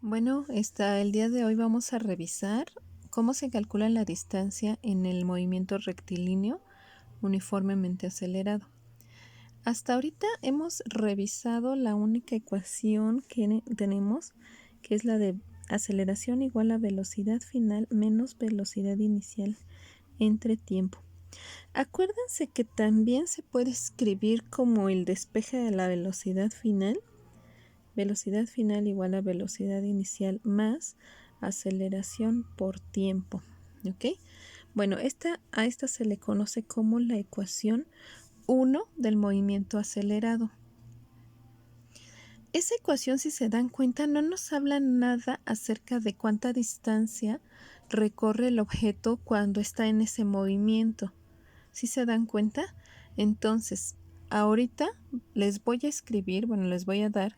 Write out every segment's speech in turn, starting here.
Bueno, el día de hoy vamos a revisar cómo se calcula la distancia en el movimiento rectilíneo uniformemente acelerado. Hasta ahorita hemos revisado la única ecuación que tenemos, que es la de aceleración igual a velocidad final menos velocidad inicial entre tiempo. Acuérdense que también se puede escribir como el despeje de la velocidad final igual a velocidad inicial más aceleración por tiempo. ¿Ok? Bueno, a esta se le conoce como la ecuación 1 del movimiento acelerado. Esa ecuación, si se dan cuenta, no nos habla nada acerca de cuánta distancia recorre el objeto cuando está en ese movimiento. ¿Sí se dan cuenta? Entonces, ahorita les voy a escribir, les voy a dar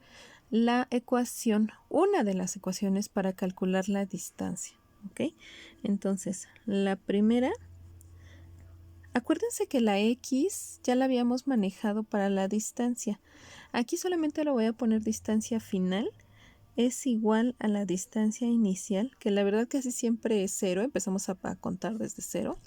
la ecuación, una de las ecuaciones para calcular la distancia. ¿Ok? Entonces, la primera, acuérdense que la X ya la habíamos manejado para la distancia. Aquí solamente lo voy a poner distancia final. Es igual a la distancia inicial, que la verdad casi siempre es 0. Empezamos a contar desde 0.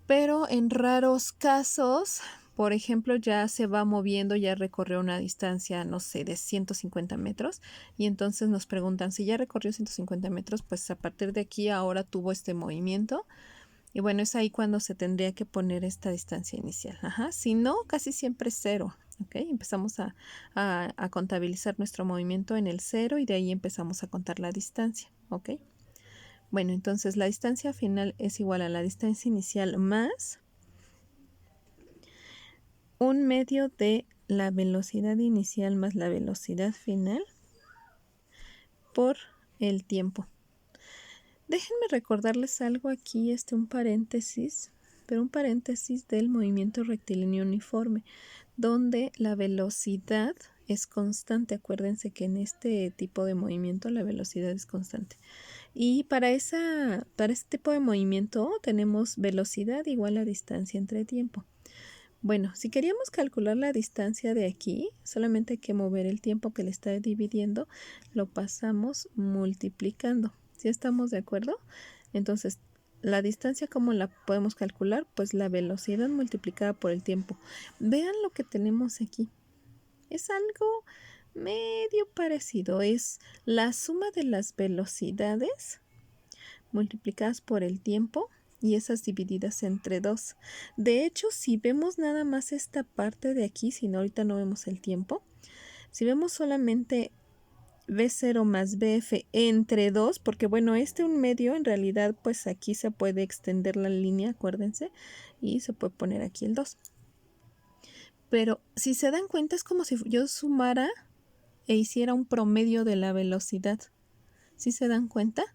Pero en raros casos, por ejemplo, ya se va moviendo, ya recorrió una distancia, no sé, de 150 metros. Y entonces nos preguntan si ya recorrió 150 metros, pues a partir de aquí ahora tuvo este movimiento. Y bueno, es ahí cuando se tendría que poner esta distancia inicial. Si no, casi siempre es 0. ¿Ok? Empezamos a contabilizar nuestro movimiento en el 0 y de ahí empezamos a contar la distancia. ¿Ok? Bueno, entonces la distancia final es igual a la distancia inicial más un medio de la velocidad inicial más la velocidad final por el tiempo. Déjenme recordarles algo aquí, un paréntesis, pero un paréntesis del movimiento rectilíneo uniforme, donde la velocidad es constante. Acuérdense que en este tipo de movimiento la velocidad es constante. Y para este tipo de movimiento tenemos velocidad igual a distancia entre tiempo. Bueno, si queríamos calcular la distancia de aquí, solamente hay que mover el tiempo que le está dividiendo, lo pasamos multiplicando. ¿Sí estamos de acuerdo? Entonces, la distancia, ¿cómo la podemos calcular? Pues la velocidad multiplicada por el tiempo. Vean lo que tenemos aquí. Es algo medio parecido. Es la suma de las velocidades multiplicadas por el tiempo y esas divididas entre 2. De hecho, si vemos nada más esta parte de aquí, si no, ahorita no vemos el tiempo, si vemos solamente B0 más BF entre 2, porque bueno, un medio en realidad pues aquí se puede extender la línea, acuérdense, y se puede poner aquí el 2. Pero si se dan cuenta es como si yo sumara e hiciera un promedio de la velocidad. ¿Sí se dan cuenta?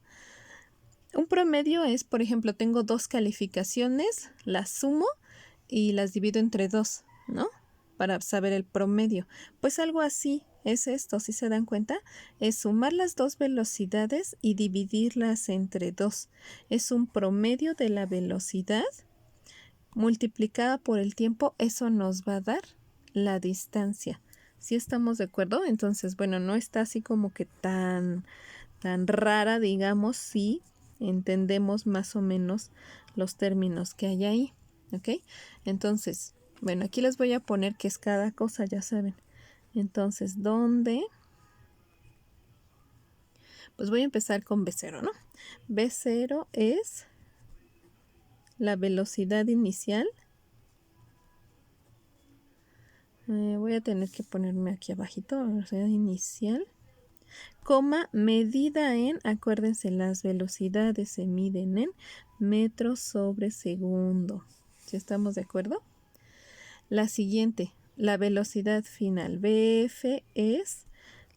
Un promedio es, por ejemplo, tengo dos calificaciones, las sumo y las divido entre 2, ¿no? Para saber el promedio. Pues algo así es esto, si se dan cuenta, es sumar las dos velocidades y dividirlas entre 2. Es un promedio de la velocidad multiplicada por el tiempo, eso nos va a dar la distancia. ¿Sí estamos de acuerdo? Entonces, bueno, no está así como que tan rara, digamos, si entendemos más o menos los términos que hay ahí. ¿Ok? Entonces, bueno, aquí les voy a poner qué es cada cosa, ya saben. Entonces, ¿dónde? Pues voy a empezar con B0, ¿no? B0 es la velocidad inicial. Voy a tener que ponerme aquí abajito, la velocidad inicial, coma, medida en, acuérdense, las velocidades se miden en metros sobre segundo. ¿Sí estamos de acuerdo? La siguiente, la velocidad final. BF es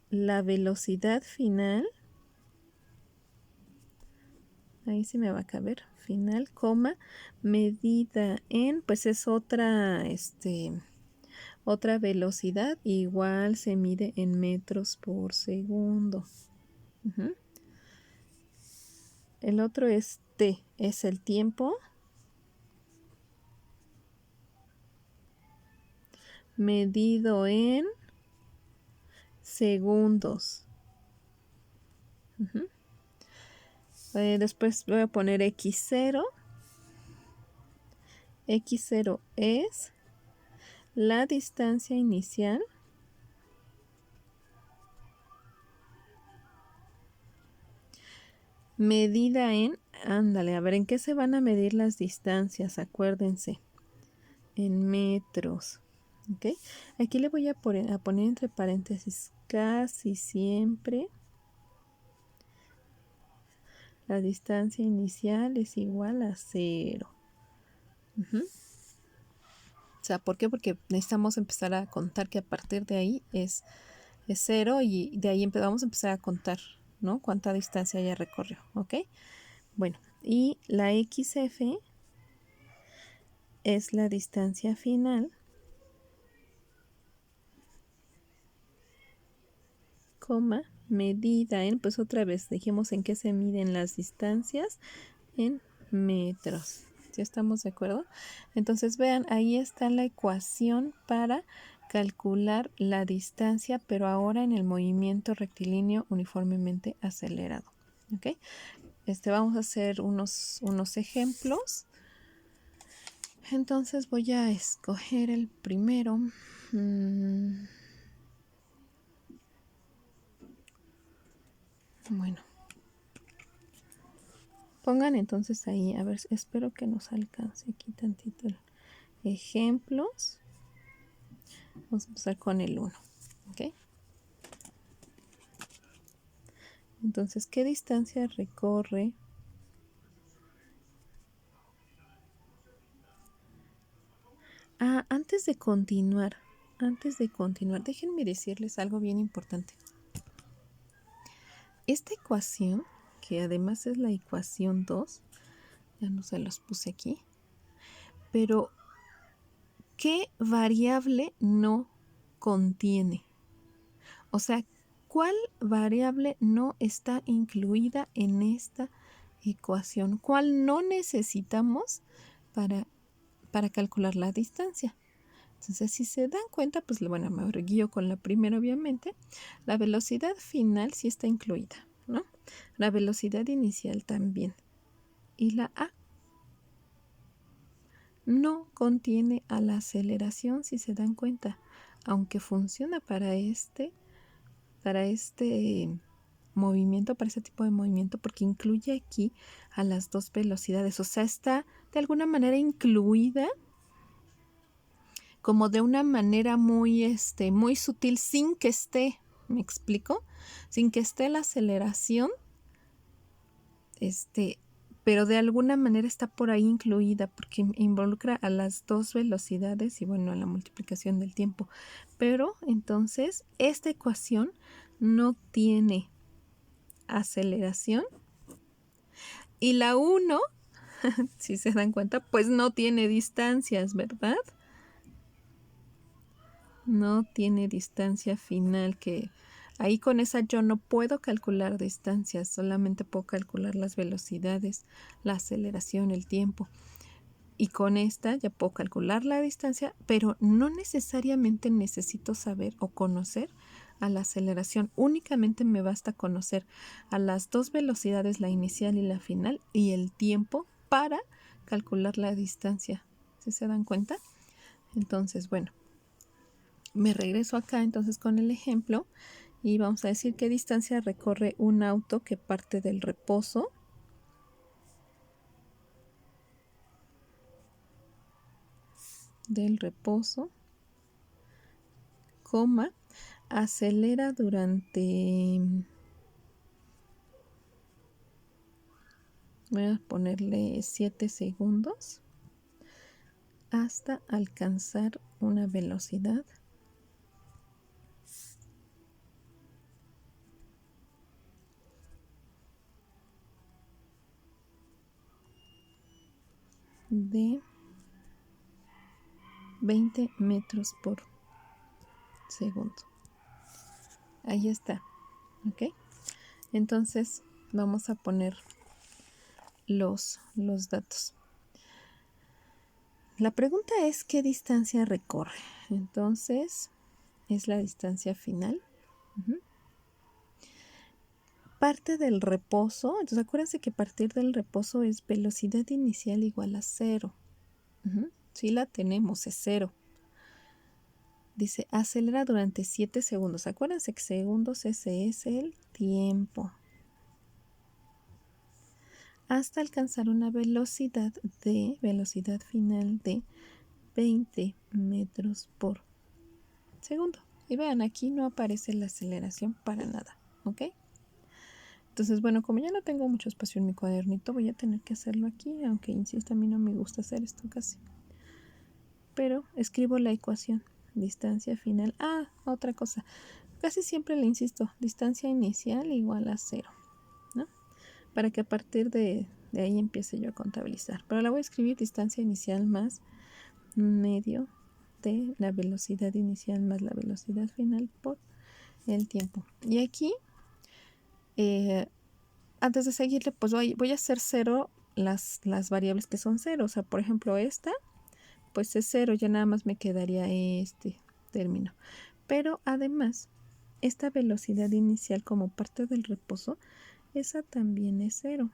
la velocidad final, ahí sí me va a caber, final, coma, medida en, pues es otra velocidad, igual se mide en metros por segundo. El otro es T, es el tiempo medido en segundos. Después voy a poner x0. X0 es la distancia inicial medida en, ándale, a ver, ¿en qué se van a medir las distancias? Acuérdense, en metros, ¿ok? Aquí le voy a poner entre paréntesis, casi siempre la distancia inicial es igual a 0. O sea, ¿por qué? Porque necesitamos empezar a contar que a partir de ahí es 0 y de ahí vamos a empezar a contar, ¿no? Cuánta distancia ya recorrió, ¿ok? Bueno, y la XF es la distancia final, coma, medida en, pues otra vez, dijimos en qué se miden las distancias, en metros. ¿Sí estamos de acuerdo? Entonces vean, ahí está la ecuación para calcular la distancia, pero ahora en el movimiento rectilíneo uniformemente acelerado. ¿Ok? Vamos a hacer unos ejemplos. Entonces voy a escoger el primero. Bueno. Pongan entonces ahí, a ver, espero que nos alcance aquí tantito ejemplos. Vamos a empezar con el 1, ¿ok? Entonces, ¿qué distancia recorre? Antes de continuar, déjenme decirles algo bien importante. Esta ecuación, que además es la ecuación 2, ya no se los puse aquí, pero ¿qué variable no contiene? O sea, ¿cuál variable no está incluida en esta ecuación? ¿Cuál no necesitamos para calcular la distancia? Entonces, si se dan cuenta, pues bueno, me guío con la primera, obviamente. La velocidad final sí está incluida, ¿no? La velocidad inicial también. Y la A no contiene a la aceleración, si se dan cuenta, aunque funciona para este movimiento, para ese tipo de movimiento, porque incluye aquí a las dos velocidades. O sea, está de alguna manera incluida como de una manera muy, muy sutil, sin que esté, ¿me explico? Sin que esté la aceleración, pero de alguna manera está por ahí incluida porque involucra a las dos velocidades y bueno, a la multiplicación del tiempo. Pero entonces, esta ecuación no tiene aceleración y la 1, si se dan cuenta, pues no tiene distancias, ¿verdad? No tiene distancia final, que ahí con esa yo no puedo calcular distancias, solamente puedo calcular las velocidades, la aceleración, el tiempo. Y con esta ya puedo calcular la distancia, pero no necesariamente necesito saber o conocer a la aceleración. Únicamente me basta conocer a las dos velocidades, la inicial y la final, y el tiempo para calcular la distancia. ¿Sí se dan cuenta? Entonces, bueno, me regreso acá entonces con el ejemplo y vamos a decir qué distancia recorre un auto que parte del reposo. Coma, acelera durante, voy a ponerle 7 segundos hasta alcanzar una velocidad de 20 metros por segundo. Ahí está, ¿ok? Entonces vamos a poner los datos. La pregunta es ¿qué distancia recorre? Entonces es la distancia final. parte del reposo. Entonces acuérdense que partir del reposo es velocidad inicial igual a 0. Sí la tenemos, es 0. Dice, acelera durante 7 segundos. Acuérdense que segundos ese es el tiempo. Hasta alcanzar una velocidad final de 20 metros por segundo. Y vean, aquí no aparece la aceleración para nada, ¿ok? Entonces, bueno, como ya no tengo mucho espacio en mi cuadernito, voy a tener que hacerlo aquí, aunque insisto, a mí no me gusta hacer esto casi. Pero escribo la ecuación, distancia final. Ah, otra cosa, casi siempre le insisto, distancia inicial igual a 0, ¿no? Para que a partir de ahí empiece yo a contabilizar. Pero la voy a escribir distancia inicial más medio de la velocidad inicial más la velocidad final por el tiempo. Y aquí, antes de seguirle, pues voy a hacer 0 las variables que son 0. O sea, por ejemplo, esta, pues es 0, ya nada más me quedaría este término. Pero además, esta velocidad inicial como parte del reposo, esa también es 0.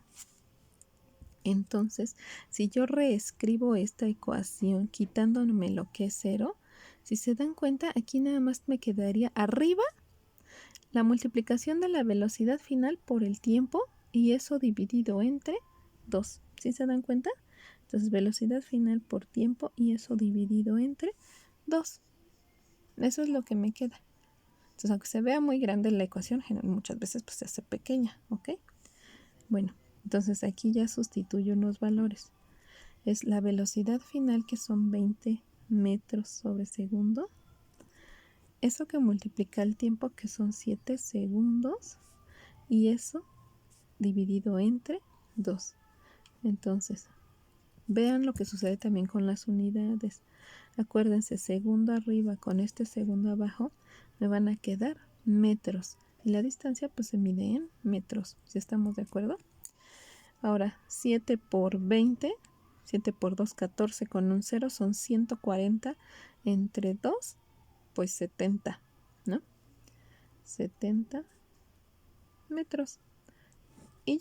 Entonces, si yo reescribo esta ecuación quitándome lo que es 0, si se dan cuenta, aquí nada más me quedaría arriba la multiplicación de la velocidad final por el tiempo y eso dividido entre 2. ¿Sí se dan cuenta? Entonces, velocidad final por tiempo y eso dividido entre 2. Eso es lo que me queda. Entonces, aunque se vea muy grande la ecuación, muchas veces pues, se hace pequeña, ¿ok? Bueno, entonces aquí ya sustituyo unos valores. Es la velocidad final, que son 20 metros sobre segundo. Eso que multiplica el tiempo, que son 7 segundos. Y eso dividido entre 2. Entonces, vean lo que sucede también con las unidades. Acuérdense, segundo arriba con este segundo abajo, me van a quedar metros. Y la distancia pues se mide en metros. ¿Sí estamos de acuerdo? Ahora, 7 por 20, 7 por 2, 14 con un 0 son 140 entre 2, pues 70, ¿no? 70 metros. Y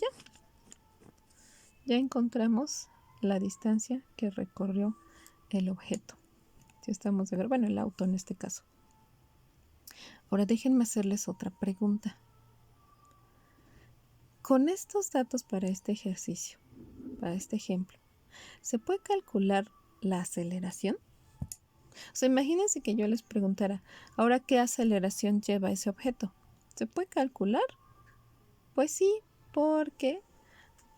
ya encontramos la distancia que recorrió el objeto. Si estamos de acuerdo, bueno, el auto en este caso. Ahora déjenme hacerles otra pregunta. Con estos datos para este ejercicio, para este ejemplo, ¿se puede calcular la aceleración? O sea, imagínense que yo les preguntara, ¿ahora qué aceleración lleva ese objeto? ¿Se puede calcular? Pues sí, porque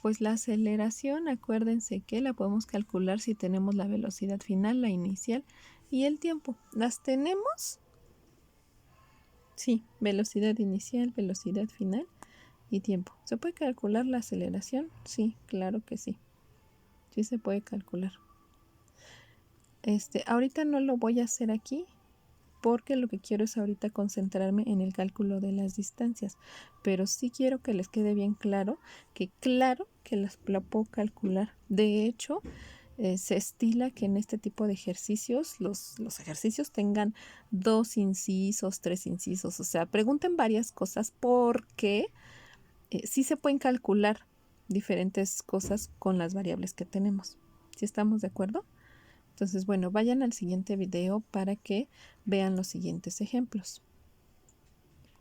pues la aceleración, acuérdense que la podemos calcular si tenemos la velocidad final, la inicial y el tiempo. ¿Las tenemos? Sí, velocidad inicial, velocidad final y tiempo. ¿Se puede calcular la aceleración? Sí, claro que sí. Sí se puede calcular. Ahorita no lo voy a hacer aquí porque lo que quiero es ahorita concentrarme en el cálculo de las distancias, pero sí quiero que les quede bien claro que la puedo calcular. De hecho, se estila que en este tipo de ejercicios los ejercicios tengan 2 incisos, 3 incisos, o sea, pregunten varias cosas porque sí se pueden calcular diferentes cosas con las variables que tenemos. ¿Sí estamos de acuerdo? Entonces, bueno, vayan al siguiente video para que vean los siguientes ejemplos.